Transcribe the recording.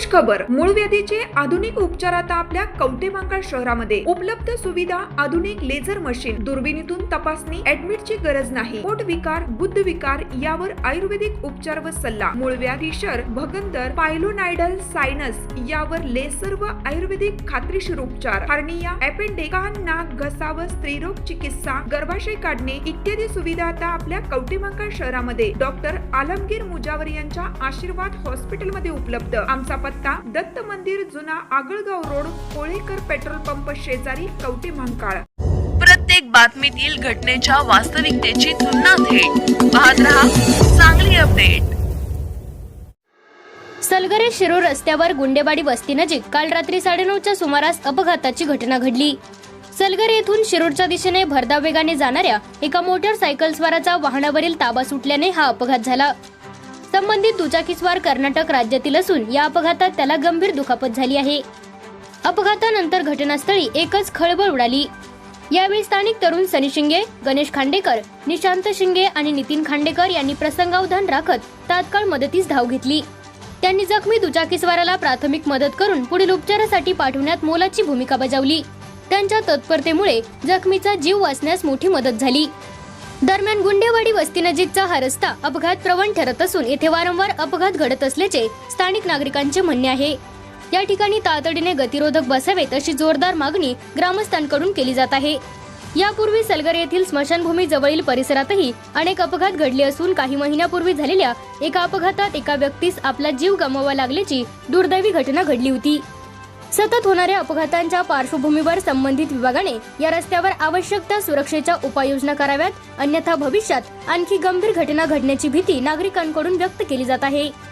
खबर मूळ व्याधीचे आधुनिक उपचार आता आपल्या कवठेमहांकाळ शहरामध्ये उपलब्ध सुविधा आधुनिक लेझर मशीन दुर्बिणीतून तपासणी ऍडमिटची गरज नाही पोट विकार बुद्ध विकार यावर आयुर्वेदिक उपचार व सल्ला मूळव्याध फिशर भगंदर पायलोनायडल सायनस यावर लेसर व आयुर्वेदिक खात्रीशीर उपचार हार्निया अपेंडिक्स कान नाक घसा व स्त्रीरोग चिकित्सा गर्भाशय काढणे इत्यादी सुविधा आता आपल्या कवठेमहांकाळ शहरामध्ये डॉक्टर आलमगीर मुजावर यांच्या आशीर्वाद हॉस्पिटल मध्ये उपलब्ध। आमचा पत्ता दत्त मंदिर जुना Agalgaon road Kolekar petrol pump शेजारी कवठेमहांकाळ। प्रत्येक बातमीतील घटनेच्या वास्तविकतेची तुलना थेट पाहत रहा चांगली अपडेट। सलगरे शिरूर रस्त्यावर गुंडेवाडी वस्ती नजीक काल रात्री 9:30च्या सुमारास अपघाताची घटना घडली। सलगरे येथून शिरूरच्या दिशेने भरधाव वेगाने जाणाऱ्या एका मोटरसायकलस्वाराचा वाहनावरील ताबा सुटल्याने हा अपघात झाला। संबंधित दुचाकीस्वार कर्नाटक राज्यातील असून या अपघातात त्याला गंभीर दुखापत झाली आहे। अपघातानंतर घटनास्थळी एकच खळबळ उडाली। यावेळी स्थानिक तरुण सनी शिंगे, गणेश खांडेकर, निशांत शिंगे आणि नितीन खांडेकर यांनी प्रसंगावधान राखत तात्काळ मदतीस धाव घेतली। त्यांनी जखमी दुचाकीस्वाराला प्राथमिक मदत करून पुढील उपचारासाठी पाठवण्यात मोलाची भूमिका बजावली। त्यांच्या तत्परतेमुळे जखमीचा जीव वाचण्यास मोठी मदत झाली। दरम्यान गुंडेवाडी वस्तीनजीकचा हा रस्ता अपघात प्रवण ठरत असून येथे वारंवार अपघात घडत असल्याचे स्थानिक नागरिकांचे म्हणणे आहे। या ठिकाणी तातडीने गतिरोधक बसावेत अशी जोरदार मागणी ग्रामस्थांकडून केली जात आहे। यापूर्वी सलगरे येथील स्मशानभूमी जवळील परिसरातही अनेक अपघात घडले असून काही महिन्यापूर्वी झालेल्या एका अपघातात एका व्यक्तीस आपला जीव गमवावा लागल्याची दुर्दैवी घटना घडली होती। सतत होणाऱ्या अपघातांच्या पार्श्वभूमीवर संबंधित विभागाने या रस्त्यावर आवश्यक त्या सुरक्षेच्या उपाययोजना कराव्यात, अन्यथा भविष्यात आणखी गंभीर घटना घडण्याची भीती नागरिकांकडून व्यक्त केली जात आहे।